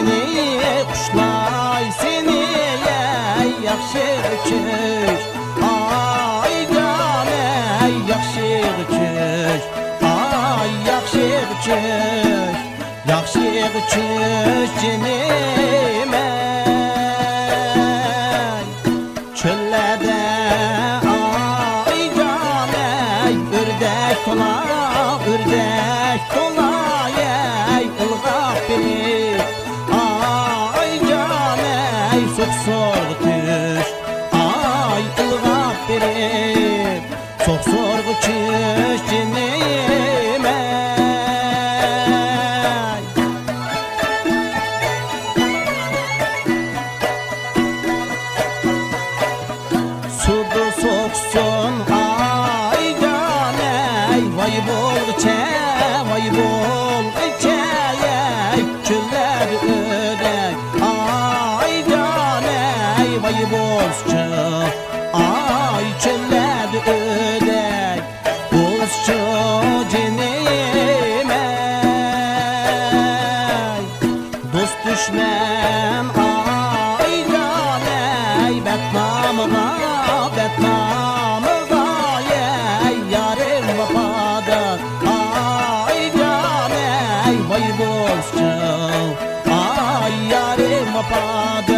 seni kuşlar seni yaxşı öküz ay can ey yaxşı öküz ay yaxşı öküz yaxşı öküz canım ey çöllerde ay can ey ördek tola ördek tola ey ılgap beni ay can ey sok sorgutuş ay ılgap beni sok sorgutuş canım ey sudu soksun ay can ey vay bol içe vay bol içe çöller ödek ay can ey vay bolsçu ay çöller ödek bolsçu canım ey dost düşman ay can ey betnamıma yarim vafadan ay can ey vay bolsçu ay yarim vafadan